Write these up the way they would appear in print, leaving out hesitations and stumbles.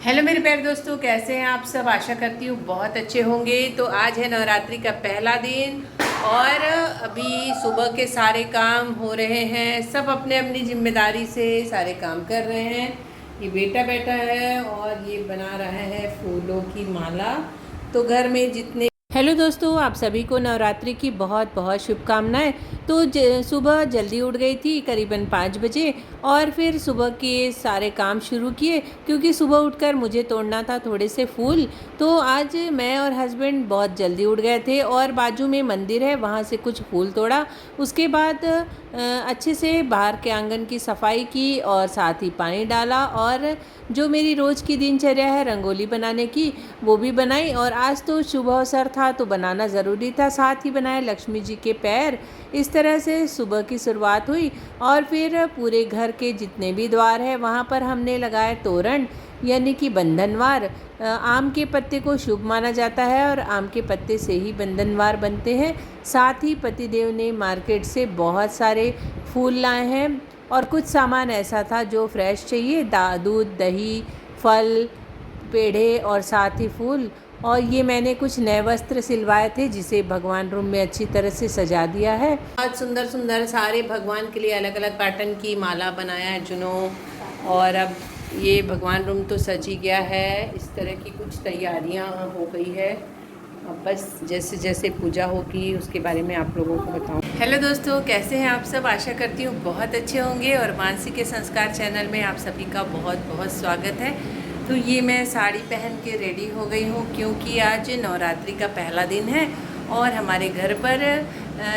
Hello मेरे प्यारे दोस्तों, कैसे हैं आप सब। आशा करती हूँ बहुत अच्छे होंगे। तो आज है नवरात्रि का पहला दिन और अभी सुबह के सारे काम हो रहे हैं। सब अपने अपनी जिम्मेदारी से सारे काम कर रहे हैं। ये बेटा बैठा है और ये बना रहा है फूलों की माला। तो घर में जितने हेलो दोस्तों, आप सभी को नवरात्रि की बहुत बहुत शुभकामनाएं। तो सुबह जल्दी उठ गई थी करीबन 5 बजे और फिर सुबह के सारे काम शुरू किए, क्योंकि सुबह उठकर मुझे तोड़ना था थोड़े से फूल। तो आज मैं और हस्बैंड बहुत जल्दी उठ गए थे और बाजू में मंदिर है, वहाँ से कुछ फूल तोड़ा। उसके बाद अच्छे से बाहर के आंगन की सफाई की और साथ ही पानी डाला और जो मेरी रोज़ की दिनचर्या है रंगोली बनाने की वो भी बनाई। और आज तो शुभ अवसर था तो बनाना ज़रूरी था, साथ ही बनाए लक्ष्मी जी के पैर। इस तरह से सुबह की शुरुआत हुई और फिर पूरे घर के जितने भी द्वार हैं वहाँ पर हमने लगाए तोरण, यानी कि बंधनवार। आम के पत्ते को शुभ माना जाता है और आम के पत्ते से ही बंधनवार बनते हैं। साथ ही पतिदेव ने मार्केट से बहुत सारे फूल लाए हैं और कुछ सामान ऐसा था जो फ्रेश चाहिए, दूध, दही, फल, पेड़े और साथ ही फूल। और ये मैंने कुछ नए वस्त्र सिलवाए थे जिसे भगवान रूम में अच्छी तरह से सजा दिया है। बहुत सुंदर सुंदर सारे भगवान के लिए अलग अलग पैटर्न की माला बनाया है जुनों। और अब ये भगवान रूम तो सज ही गया है। इस तरह की कुछ तैयारियां हो गई है। अब बस जैसे जैसे पूजा होगी उसके बारे में आप लोगों को बताऊं। हेलो दोस्तों, कैसे हैं आप सब। आशा करती हूँ बहुत अच्छे होंगे और मानसी के संस्कार चैनल में आप सभी का बहुत बहुत स्वागत है। तो ये मैं साड़ी पहन के रेडी हो गई हूँ, क्योंकि आज नवरात्रि का पहला दिन है और हमारे घर पर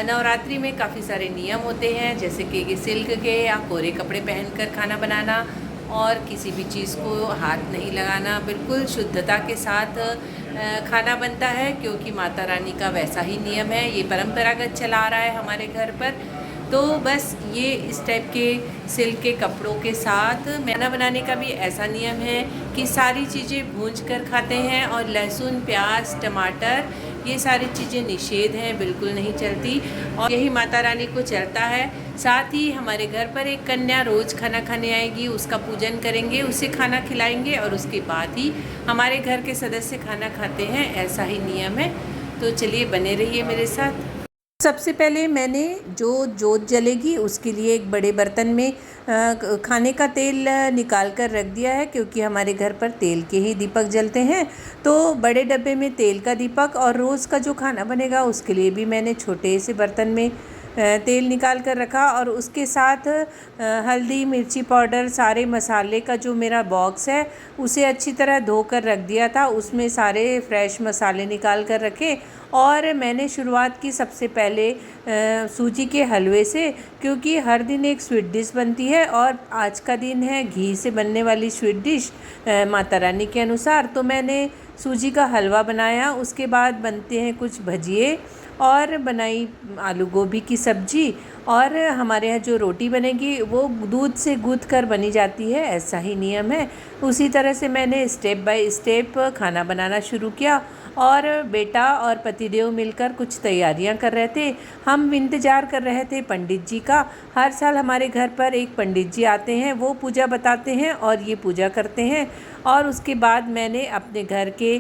नवरात्रि में काफ़ी सारे नियम होते हैं, जैसे कि सिल्क के या कोरे कपड़े पहनकर खाना बनाना और किसी भी चीज़ को हाथ नहीं लगाना। बिल्कुल शुद्धता के साथ खाना बनता है, क्योंकि माता रानी का वैसा ही नियम है। ये परंपरागत चला आ रहा है हमारे घर पर। तो बस ये इस टाइप के सिल्क के कपड़ों के साथ खाना बनाने का भी ऐसा नियम है कि सारी चीज़ें भूंज कर खाते हैं और लहसुन, प्याज, टमाटर ये सारी चीज़ें निषेध हैं, बिल्कुल नहीं चलती और यही माता रानी को चलता है। साथ ही हमारे घर पर एक कन्या रोज़ खाना खाने आएगी, उसका पूजन करेंगे, उसे खाना खिलाएंगे और उसके बाद ही हमारे घर के सदस्य खाना खाते हैं, ऐसा ही नियम है। तो चलिए बने रहिए मेरे साथ। सबसे पहले मैंने जो जोत जलेगी उसके लिए एक बड़े बर्तन में खाने का तेल निकाल कर रख दिया है, क्योंकि हमारे घर पर तेल के ही दीपक जलते हैं। तो बड़े डब्बे में तेल का दीपक और रोज़ का जो खाना बनेगा उसके लिए भी मैंने छोटे से बर्तन में तेल निकाल कर रखा और उसके साथ हल्दी, मिर्ची पाउडर, सारे मसाले का जो मेरा बॉक्स है उसे अच्छी तरह धो कर रख दिया था। उसमें सारे फ्रेश मसाले निकाल कर रखे और मैंने शुरुआत की सबसे पहले सूजी के हलवे से, क्योंकि हर दिन एक स्वीट डिश बनती है और आज का दिन है घी से बनने वाली स्वीट डिश माता रानी के अनुसार। तो मैंने सूजी का हलवा बनाया। उसके बाद बनते हैं कुछ भजिए और बनाई आलू गोभी की सब्जी। और हमारे यहाँ जो रोटी बनेगी वो दूध से गूँथ कर बनी जाती है, ऐसा ही नियम है। उसी तरह से मैंने स्टेप बाय स्टेप खाना बनाना शुरू किया और बेटा और पतिदेव मिलकर कुछ तैयारियां कर रहे थे। हम इंतज़ार कर रहे थे पंडित जी का। हर साल हमारे घर पर एक पंडित जी आते हैं, वो पूजा बताते हैं और ये पूजा करते हैं। और उसके बाद मैंने अपने घर के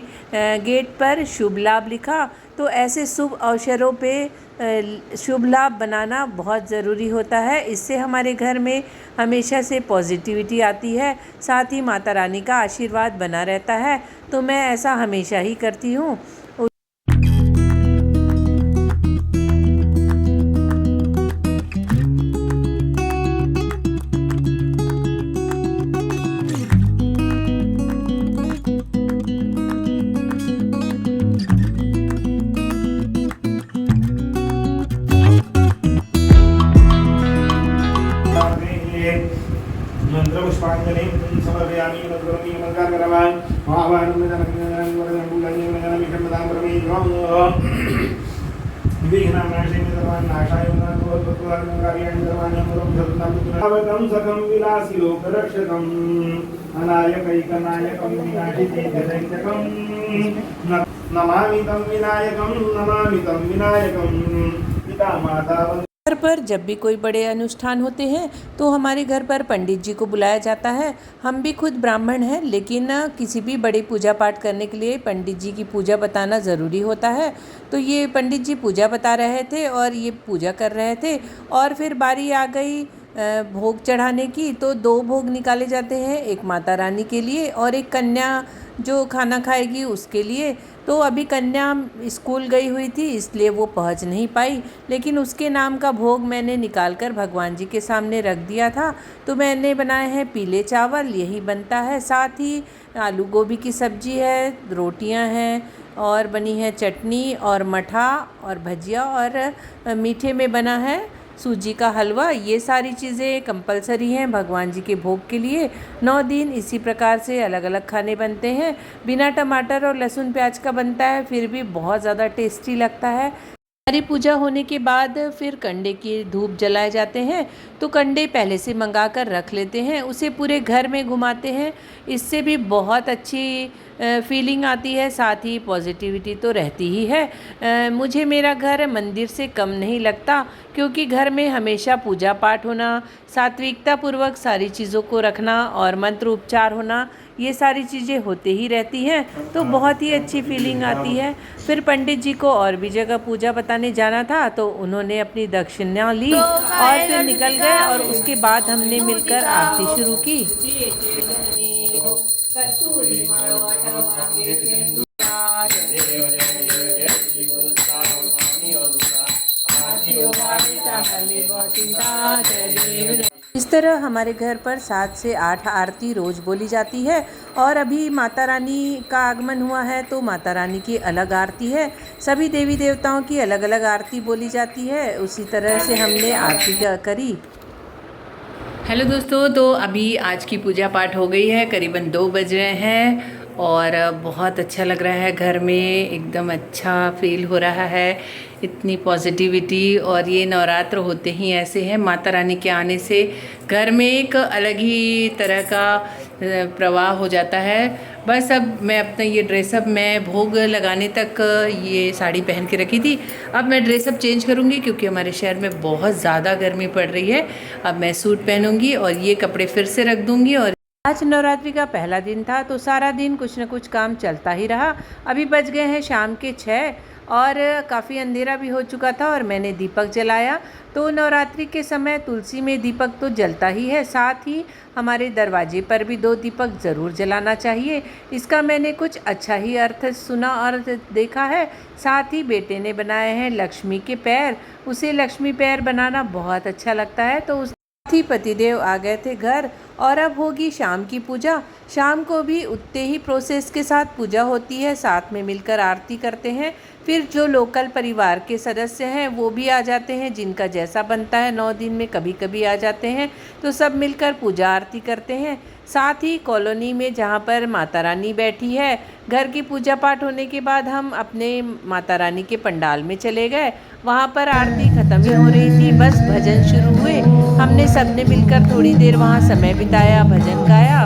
गेट पर शुभ लाभ लिखा। तो ऐसे शुभ अवसरों पे शुभ लाभ बनाना बहुत ज़रूरी होता है। इससे हमारे घर में हमेशा से पॉजिटिविटी आती है, साथ ही माता रानी का आशीर्वाद बना रहता है। तो मैं ऐसा हमेशा ही करती हूँ। मंत्रपुष्पांजलि समर्पयामि। नमस्करोमि मंगलकरवाय आवाहनं जनकजननं वरदं विक्रमदां परमेश्वरं विघ्ननाशाय सर्वनाशाय कार्याणि सर्वाणि अमृतं सकं विलासी लोकरक्षकं अनायकैकनायकं विनाशितेजदैत्यकं नमामि तं विनायकं पिता माता घर पर जब भी कोई बड़े अनुष्ठान होते हैं तो हमारे घर पर पंडित जी को बुलाया जाता है। हम भी खुद ब्राह्मण हैं, लेकिन किसी भी बड़ी पूजा पाठ करने के लिए पंडित जी की पूजा बताना ज़रूरी होता है। तो ये पंडित जी पूजा बता रहे थे और ये पूजा कर रहे थे, और फिर बारी आ गई भोग चढ़ाने की। तो 2 भोग निकाले जाते हैं, एक माता रानी के लिए और एक कन्या जो खाना खाएगी उसके लिए। तो अभी कन्या स्कूल गई हुई थी, इसलिए वो पहुंच नहीं पाई, लेकिन उसके नाम का भोग मैंने निकाल कर भगवान जी के सामने रख दिया था। तो मैंने बनाए हैं पीले चावल, यही बनता है। साथ ही आलू गोभी की सब्जी है, रोटियां हैं और बनी है चटनी और मठा और भजिया, और मीठे में बना है सूजी का हलवा। ये सारी चीज़ें कंपलसरी हैं भगवान जी के भोग के लिए। 9 दिन इसी प्रकार से अलग अलग खाने बनते हैं। बिना टमाटर और लहसुन प्याज का बनता है, फिर भी बहुत ज़्यादा टेस्टी लगता है। सारी पूजा होने के बाद फिर कंडे की धूप जलाए जाते हैं। तो कंडे पहले से मंगा कर रख लेते हैं, उसे पूरे घर में घुमाते हैं। इससे भी बहुत अच्छी फीलिंग आती है, साथ ही पॉजिटिविटी तो रहती ही है। मुझे मेरा घर मंदिर से कम नहीं लगता, क्योंकि घर में हमेशा पूजा पाठ होना, सात्विकता पूर्वक सारी चीज़ों को रखना और मंत्र उपचार होना, ये सारी चीज़ें होते ही रहती हैं। तो बहुत ही अच्छी फीलिंग आती है। फिर पंडित जी को और भी जगह पूजा बताने जाना था, तो उन्होंने अपनी दक्षिणा ली और फिर निकल गए, और उसके बाद हमने मिलकर आरती शुरू की। इस तरह हमारे घर पर 7 से 8 आरती रोज़ बोली जाती है। और अभी माता रानी का आगमन हुआ है, तो माता रानी की अलग आरती है। सभी देवी देवताओं की अलग अलग आरती बोली जाती है। उसी तरह से हमने आरती करी। हेलो दोस्तों, तो अभी आज की पूजा पाठ हो गई है, करीबन 2 बज रहे हैं और बहुत अच्छा लग रहा है। घर में एकदम अच्छा फील हो रहा है, इतनी पॉजिटिविटी। और ये नवरात्र होते ही ऐसे हैं, माता रानी के आने से घर में एक अलग ही तरह का प्रवाह हो जाता है। बस अब मैं अपना ये ड्रेसअप, मैं भोग लगाने तक ये साड़ी पहन के रखी थी। अब मैं ड्रेसअप चेंज करूँगी, क्योंकि हमारे शहर में बहुत ज़्यादा गर्मी पड़ रही है। अब मैं सूट पहनूँगी और ये कपड़े फिर से रख दूँगी। और आज नवरात्रि का पहला दिन था, तो सारा दिन कुछ न कुछ काम चलता ही रहा। अभी बज गए हैं शाम के 6 और काफ़ी अंधेरा भी हो चुका था, और मैंने दीपक जलाया। तो नवरात्रि के समय तुलसी में दीपक तो जलता ही है, साथ ही हमारे दरवाजे पर भी 2 दीपक ज़रूर जलाना चाहिए। इसका मैंने कुछ अच्छा ही अर्थ सुना और देखा है। साथ ही बेटे ने बनाए हैं लक्ष्मी के पैर, उसे लक्ष्मी पैर बनाना बहुत अच्छा लगता है। तो उस ही पतिदेव आ गए थे घर, और अब होगी शाम की पूजा। शाम को भी उतने ही प्रोसेस के साथ पूजा होती है, साथ में मिलकर आरती करते हैं। फिर जो लोकल परिवार के सदस्य हैं वो भी आ जाते हैं, जिनका जैसा बनता है 9 दिन में कभी कभी आ जाते हैं। तो सब मिलकर पूजा आरती करते हैं। साथ ही कॉलोनी में जहाँ पर माता रानी बैठी है, घर की पूजा पाठ होने के बाद हम अपने माता रानी के पंडाल में चले गए। वहाँ पर आरती ख़त्म ही हो रही थी, बस भजन शुरू हुए। हमने सबने मिलकर थोड़ी देर वहाँ समय बिताया, भजन गाया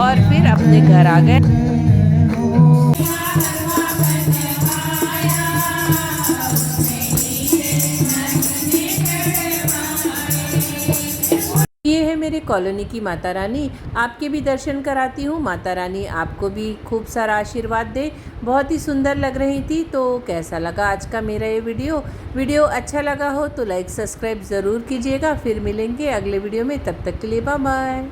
और फिर अपने घर आ गए। ये है मेरे कॉलोनी की माता रानी। आपके भी दर्शन कराती हूँ। माता रानी आपको भी खूब सारा आशीर्वाद दे। बहुत ही सुंदर लग रही थी। तो कैसा लगा आज का मेरा ये वीडियो अच्छा लगा हो तो लाइक सब्सक्राइब ज़रूर कीजिएगा। फिर मिलेंगे अगले वीडियो में, तब तक के लिए बाय बाय।